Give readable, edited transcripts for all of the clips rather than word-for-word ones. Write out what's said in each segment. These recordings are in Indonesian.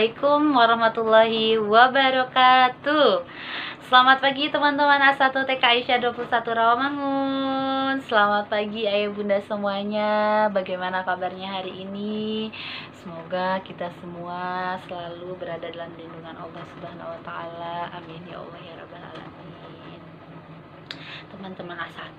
Assalamualaikum warahmatullahi wabarakatuh. Selamat pagi teman-teman A1 TK Aisyah 21 Rawamangun. Selamat pagi ayah bunda semuanya. Bagaimana kabarnya hari ini? Semoga kita semua selalu berada dalam lindungan Allah Subhanahu wa taala. Amin ya Allah ya rabbal alamin. Teman-teman A1,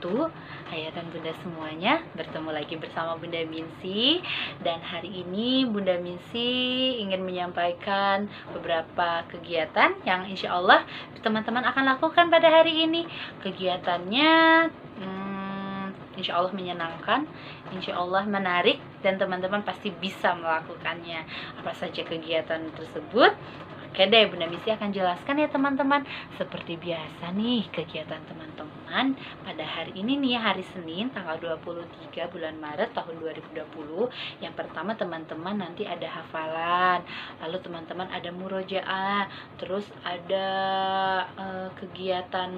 ayah dan bunda semuanya, bertemu lagi bersama Bunda Minsi. Dan hari ini Bunda Minsi ingin menyampaikan beberapa kegiatan yang insya Allah teman-teman akan lakukan pada hari ini. Kegiatannya insya Allah menyenangkan, insya Allah menarik, dan teman-teman pasti bisa melakukannya. Apa saja kegiatan tersebut? Oke deh, Bunda Minsi akan jelaskan ya teman-teman. Seperti biasa nih, kegiatan teman-teman pada hari ini nih, hari Senin tanggal 23 bulan Maret tahun 2020. Yang pertama teman-teman nanti ada hafalan, lalu teman-teman ada murojaah, terus ada kegiatan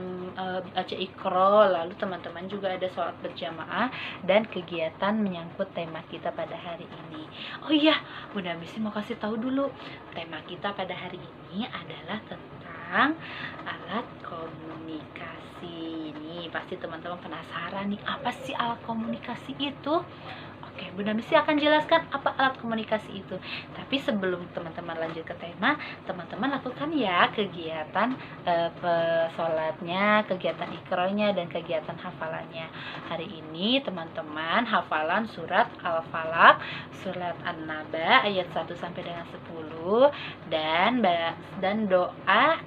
baca Iqra, lalu teman-teman juga ada sholat berjamaah dan kegiatan menyangkut tema kita pada hari ini. Oh iya, Bunda Minsi mau kasih tahu dulu, tema kita pada hari ini adalah tentang alat komunikasi. Nih pasti teman-teman penasaran nih, apa sih alat komunikasi itu? Oke, Bunda Minsi akan jelaskan apa alat komunikasi itu. Tapi sebelum teman-teman lanjut ke tema, teman-teman lakukan ya kegiatan sholatnya, kegiatan ikronya, dan kegiatan hafalannya. Hari ini teman-teman hafalan surat Al-Falaq, surat An-Naba ayat 1 sampai dengan 10, dan doa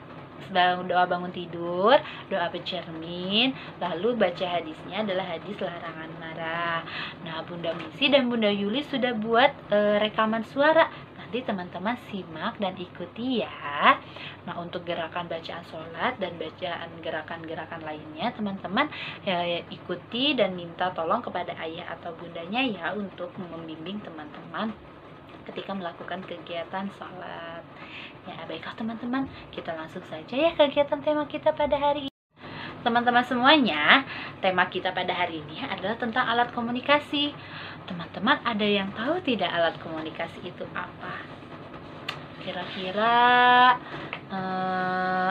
bangun tidur, doa bercermin, lalu baca hadisnya adalah hadis larangan marah. Nah, Bunda Minsi dan Bunda Yuli sudah buat rekaman suara. Nanti teman-teman simak dan ikuti ya. Nah, untuk gerakan bacaan sholat dan bacaan gerakan-gerakan lainnya, teman-teman ikuti dan minta tolong kepada ayah atau bundanya ya untuk membimbing teman-teman ketika melakukan kegiatan sholat. Ya, baiklah teman-teman, kita langsung saja ya kegiatan tema kita pada hari ini. Teman-teman semuanya, tema kita pada hari ini adalah tentang alat komunikasi. Teman-teman ada yang tahu tidak alat komunikasi itu apa? Kira-kira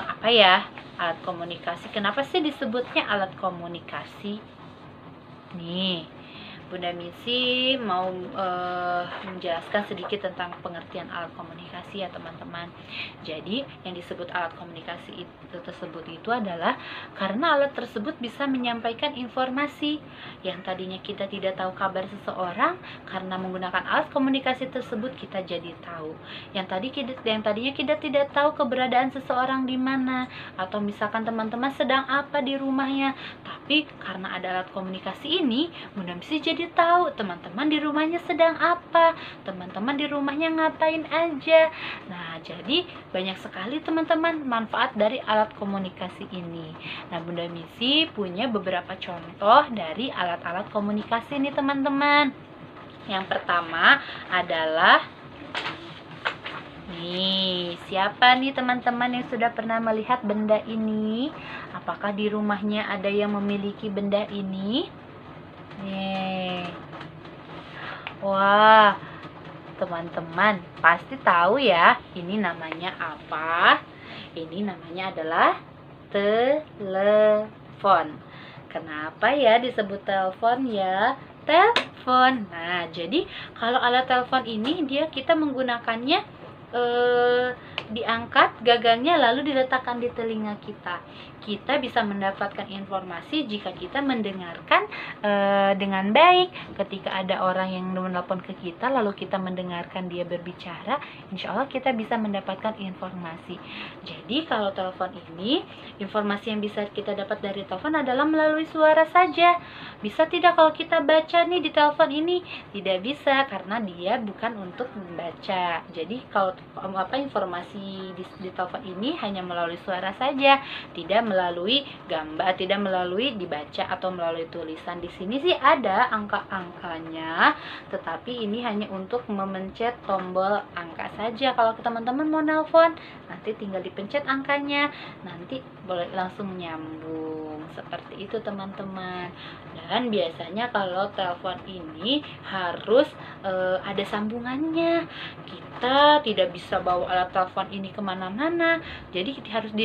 apa ya alat komunikasi? Kenapa sih disebutnya alat komunikasi? Nih, Bunda Minsi mau menjelaskan sedikit tentang pengertian alat komunikasi ya teman-teman. Jadi yang disebut alat komunikasi tersebut itu adalah karena alat tersebut bisa menyampaikan informasi yang tadinya kita tidak tahu kabar seseorang, karena menggunakan alat komunikasi tersebut kita jadi tahu. Yang tadinya kita tidak tahu keberadaan seseorang di mana, atau misalkan teman-teman sedang apa di rumahnya, tapi karena ada alat komunikasi ini, Bunda Minsi jadi tahu teman-teman di rumahnya sedang apa, teman-teman di rumahnya ngapain aja. Nah, jadi banyak sekali teman-teman manfaat dari alat komunikasi ini. Nah, Bunda Minsi punya beberapa contoh dari alat-alat komunikasi nih teman-teman. Yang pertama adalah nih, siapa nih teman-teman yang sudah pernah melihat benda ini? Apakah di rumahnya ada yang memiliki benda ini? Nih. Wah, teman-teman pasti tahu ya, ini namanya apa? Ini namanya adalah telepon. Kenapa ya disebut telepon ya? Telepon. Nah, jadi kalau alat telepon ini kita menggunakannya diangkat gagangnya lalu diletakkan di telinga kita. Kita bisa mendapatkan informasi jika kita mendengarkan dengan baik. Ketika ada orang yang menelpon ke kita lalu kita mendengarkan dia berbicara, insya Allah kita bisa mendapatkan informasi. Jadi kalau telepon ini, informasi yang bisa kita dapat dari telepon adalah melalui suara saja. Bisa tidak kalau kita baca nih di telepon ini? Tidak bisa, karena dia bukan untuk membaca. Jadi kalau informasi komunikasi di telepon ini hanya melalui suara saja, tidak melalui gambar, tidak melalui dibaca atau melalui tulisan. Di sini sih ada angka-angkanya, tetapi ini hanya untuk memencet tombol angka saja. Kalau teman-teman mau nelpon, nanti tinggal dipencet angkanya, nanti boleh langsung nyambung. Seperti itu teman-teman. Dan biasanya kalau telepon ini harus ada sambungannya. Kita tidak bisa bawa alat telepon ini kemana-mana, jadi harus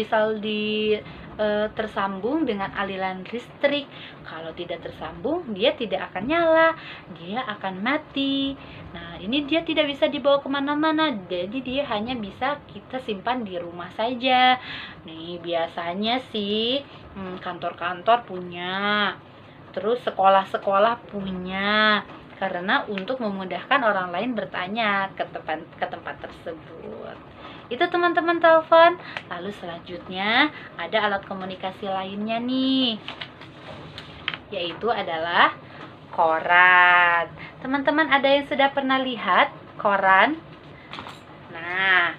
tersambung dengan aliran listrik. Kalau tidak tersambung, dia tidak akan nyala, dia akan mati. Nah, ini dia tidak bisa dibawa kemana-mana, jadi dia hanya bisa kita simpan di rumah saja. Nih, biasanya sih kantor-kantor punya, terus sekolah-sekolah punya, karena untuk memudahkan orang lain bertanya ke tempat tersebut. Itu teman-teman telepon. Lalu selanjutnya ada alat komunikasi lainnya nih, yaitu adalah koran. Teman-teman ada yang sudah pernah lihat koran? Nah,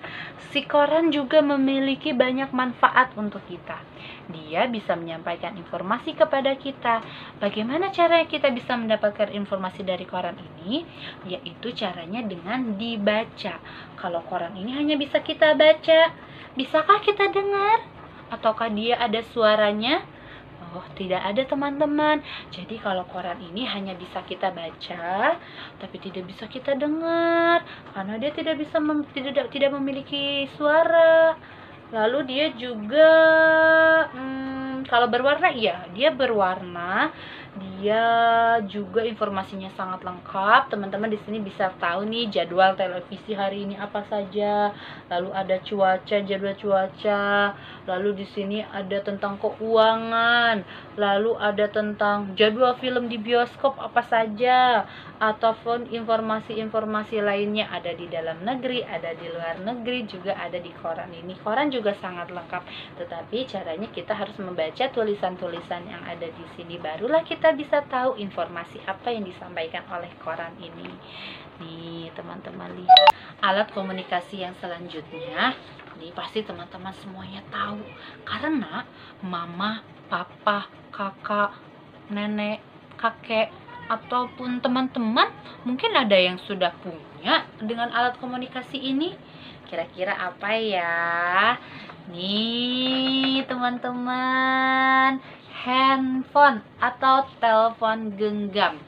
si koran juga memiliki banyak manfaat untuk kita. Dia bisa menyampaikan informasi kepada kita. Bagaimana cara kita bisa mendapatkan informasi dari koran ini? Yaitu caranya dengan dibaca. Kalau koran ini hanya bisa kita baca, bisakah kita dengar? Ataukah dia ada suaranya? Oh, tidak ada teman-teman. Jadi kalau koran ini hanya bisa kita baca, tapi tidak bisa kita dengar, karena dia tidak memiliki suara. Lalu dia juga kalau berwarna, iya, dia berwarna. Dia juga informasinya sangat lengkap. Teman-teman di sini bisa tahu nih jadwal televisi hari ini apa saja. Lalu ada cuaca, jadwal cuaca. Lalu di sini ada tentang keuangan. Lalu ada tentang jadwal film di bioskop apa saja. Ataupun informasi-informasi lainnya, ada di dalam negeri, ada di luar negeri, juga ada di koran ini. Koran juga sangat lengkap. Tetapi caranya kita harus membaca tulisan-tulisan yang ada di sini, barulah kita bisa tahu informasi apa yang disampaikan oleh koran ini. Nih teman-teman, lihat alat komunikasi yang selanjutnya. Ini pasti teman-teman semuanya tahu, karena mama, papa, kakak, nenek, kakek, ataupun teman-teman mungkin ada yang sudah punya dengan alat komunikasi ini. Kira-kira apa ya? Nih teman-teman, handphone atau telepon genggam.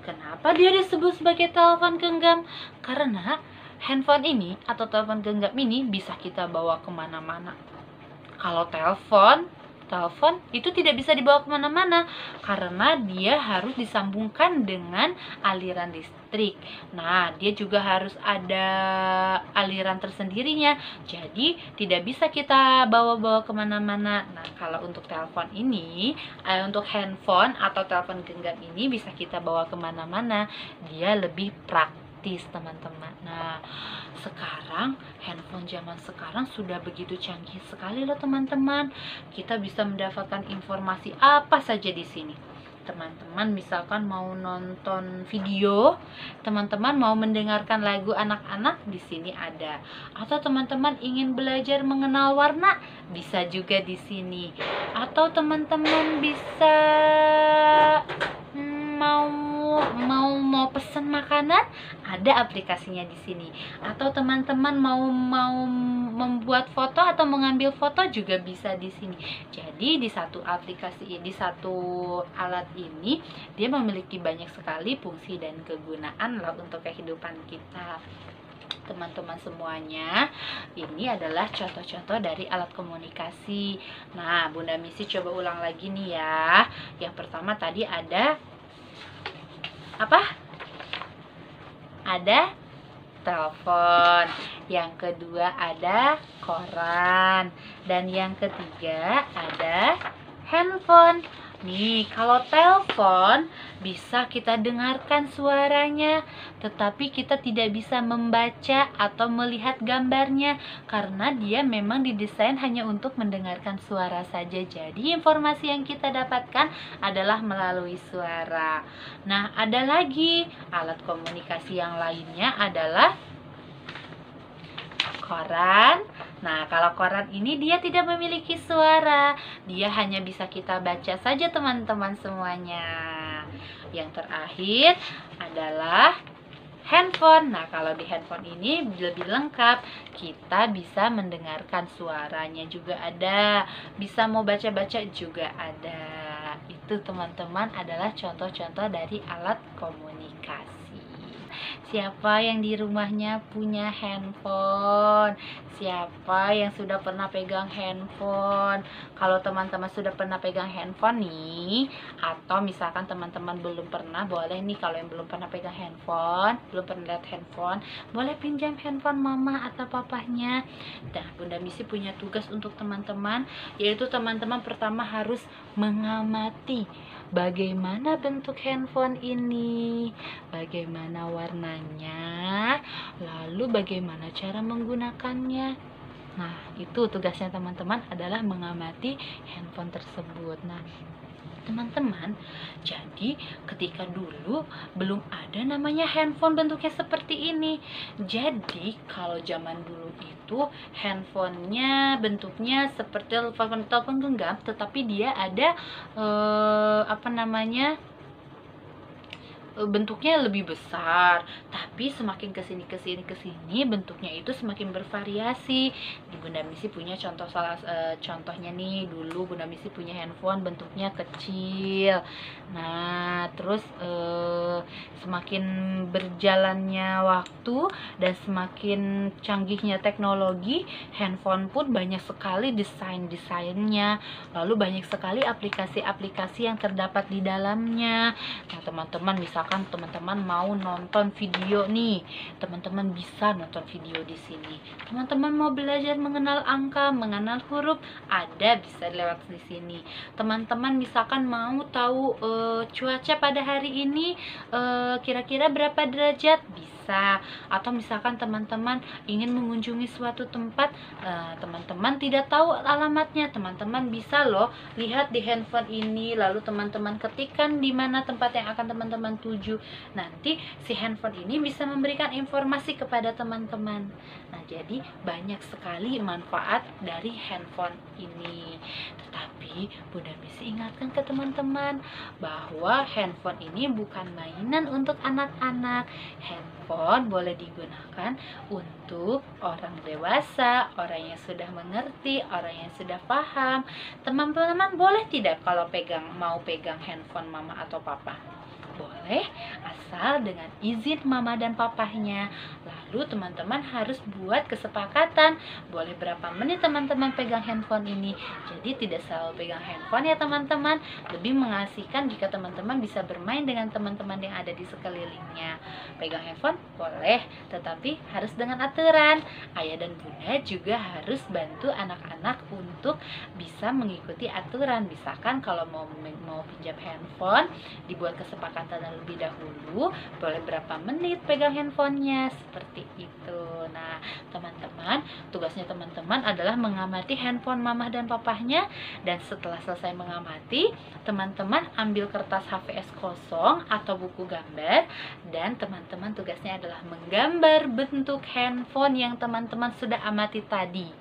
Kenapa dia disebut sebagai telepon genggam? Karena handphone ini atau telepon genggam ini bisa kita bawa kemana-mana. Kalau telepon itu tidak bisa dibawa kemana-mana, karena dia harus disambungkan dengan aliran listrik. Nah, dia juga harus ada aliran tersendirinya, jadi tidak bisa kita bawa-bawa kemana-mana. Nah, kalau untuk telepon ini, untuk handphone atau telepon genggam ini bisa kita bawa kemana-mana, dia lebih praktis teman-teman. Nah, sekarang handphone zaman sekarang sudah begitu canggih sekali loh teman-teman. Kita bisa mendapatkan informasi apa saja di sini. Teman-teman misalkan mau nonton video, teman-teman mau mendengarkan lagu anak-anak, di sini ada. Atau teman-teman ingin belajar mengenal warna, bisa juga di sini. Atau teman-teman bisa mau pesan makanan, ada aplikasinya di sini. Atau teman-teman mau membuat foto atau mengambil foto juga bisa di sini. Jadi di satu aplikasi, di satu alat ini, dia memiliki banyak sekali fungsi dan kegunaan loh untuk kehidupan kita. Teman-teman semuanya, ini adalah contoh-contoh dari alat komunikasi. Nah, Bunda Misi coba ulang lagi nih ya. Yang pertama tadi ada apa? Ada telepon. Yang kedua ada koran. Dan yang ketiga ada handphone. Nih, kalau telepon bisa kita dengarkan suaranya, tetapi kita tidak bisa membaca atau melihat gambarnya, karena dia memang didesain hanya untuk mendengarkan suara saja. Jadi informasi yang kita dapatkan adalah melalui suara. Nah, ada lagi alat komunikasi yang lainnya adalah koran, Nah, kalau koran ini dia tidak memiliki suara, dia hanya bisa kita baca saja teman-teman semuanya. Yang terakhir adalah handphone. Nah, kalau di handphone ini lebih lengkap. Kita bisa mendengarkan suaranya juga ada, bisa mau baca-baca juga ada. Itu teman-teman adalah contoh-contoh dari alat komunikasi. Siapa yang di rumahnya punya handphone? Siapa yang sudah pernah pegang handphone? Kalau teman-teman sudah pernah pegang handphone nih, atau misalkan teman-teman belum pernah, boleh nih kalau yang belum pernah pegang handphone, belum pernah lihat handphone, boleh pinjam handphone mama atau papahnya. Dan Bunda Misi punya tugas untuk teman-teman, yaitu teman-teman pertama harus mengamati bagaimana bentuk handphone ini, bagaimana warnanya, lalu bagaimana cara menggunakannya. Nah, itu tugasnya teman-teman adalah mengamati handphone tersebut. Nah, teman-teman, jadi ketika dulu belum ada namanya handphone bentuknya seperti ini. Jadi kalau zaman dulu itu handphonenya bentuknya seperti telepon genggam, tetapi dia ada bentuknya lebih besar, tapi semakin kesini bentuknya itu semakin bervariasi. Di Bunda Misi punya contohnya nih, dulu Bunda Misi punya handphone bentuknya kecil. Nah, terus semakin berjalannya waktu dan semakin canggihnya teknologi, handphone pun banyak sekali desainnya, lalu banyak sekali aplikasi-aplikasi yang terdapat di dalamnya. Nah, teman-teman, misalkan teman-teman mau nonton video nih, teman-teman bisa nonton video di sini. Teman-teman mau belajar mengenal angka, mengenal huruf, ada bisa lewat di sini. Teman-teman misalkan mau tahu cuaca pada hari ini kira-kira berapa derajat, bisa. Atau misalkan teman-teman ingin mengunjungi suatu tempat, teman-teman tidak tahu alamatnya, teman-teman bisa loh lihat di handphone ini, lalu teman-teman ketikkan di mana tempat yang akan teman-teman tuju. Nanti si handphone ini bisa memberikan informasi kepada teman-teman. Nah, jadi banyak sekali manfaat dari handphone ini. Tetapi Bunda Misi ingatkan ke teman-teman bahwa handphone ini bukan mainan untuk anak-anak. Handphone boleh digunakan untuk orang dewasa, orang yang sudah mengerti, orang yang sudah paham. Teman-teman boleh tidak kalau mau pegang handphone mama atau papa? Boleh, asal dengan izin mama dan papahnya. Lalu teman-teman harus buat kesepakatan, boleh berapa menit teman-teman pegang handphone ini. Jadi tidak selalu pegang handphone ya teman-teman. Lebih mengasihkan jika teman-teman bisa bermain dengan teman-teman yang ada di sekelilingnya. Pegang handphone boleh, tetapi harus dengan aturan. Ayah dan bunda juga harus bantu anak-anak untuk bisa mengikuti aturan. Misalkan kalau mau pinjam handphone, dibuat kesepakatan terlebih dahulu, boleh berapa menit pegang handphonenya, seperti itu. Nah, teman-teman, tugasnya teman-teman adalah mengamati handphone mamah dan papahnya, dan setelah selesai mengamati, teman-teman ambil kertas HVS kosong atau buku gambar, dan teman-teman tugasnya adalah menggambar bentuk handphone yang teman-teman sudah amati tadi.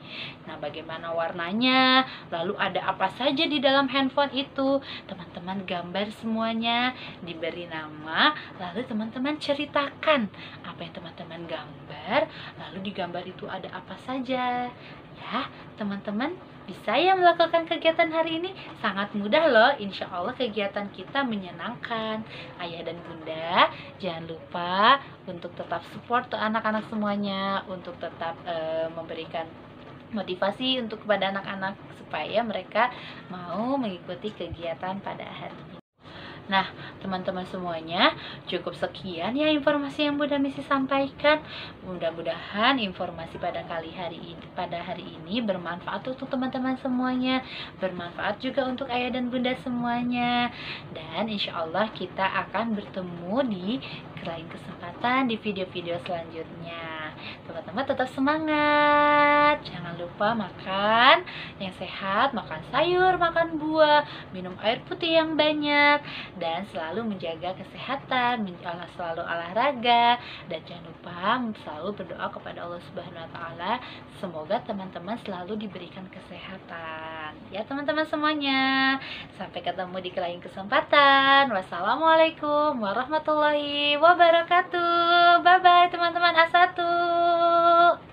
Nah, bagaimana warnanya, lalu ada apa saja di dalam handphone itu, teman-teman gambar semuanya, diberi nama, lalu teman-teman ceritakan apa yang teman-teman gambar, lalu di gambar itu ada apa saja. Ya, teman-teman bisa ya melakukan kegiatan hari ini, sangat mudah loh. Insya Allah kegiatan kita menyenangkan. Ayah dan bunda, jangan lupa untuk tetap support anak-anak semuanya, untuk tetap memberikan motivasi untuk kepada anak-anak supaya mereka mau mengikuti kegiatan pada hari ini. Nah, teman-teman semuanya, cukup sekian ya informasi yang Bunda Misi sampaikan. Mudah-mudahan informasi pada hari ini bermanfaat untuk teman-teman semuanya, bermanfaat juga untuk ayah dan bunda semuanya. Dan insya Allah kita akan bertemu di lain kesempatan di video-video selanjutnya. teman-teman tetap semangat. Jangan lupa makan yang sehat, makan sayur, makan buah, minum air putih yang banyak, dan selalu menjaga kesehatan, selalu olahraga, dan jangan lupa selalu berdoa kepada Allah Subhanahu wa taala. Semoga teman-teman selalu diberikan kesehatan. Ya teman-teman semuanya. Sampai ketemu di lain kesempatan. Wassalamualaikum warahmatullahi wabarakatuh. Bye bye teman-teman A1.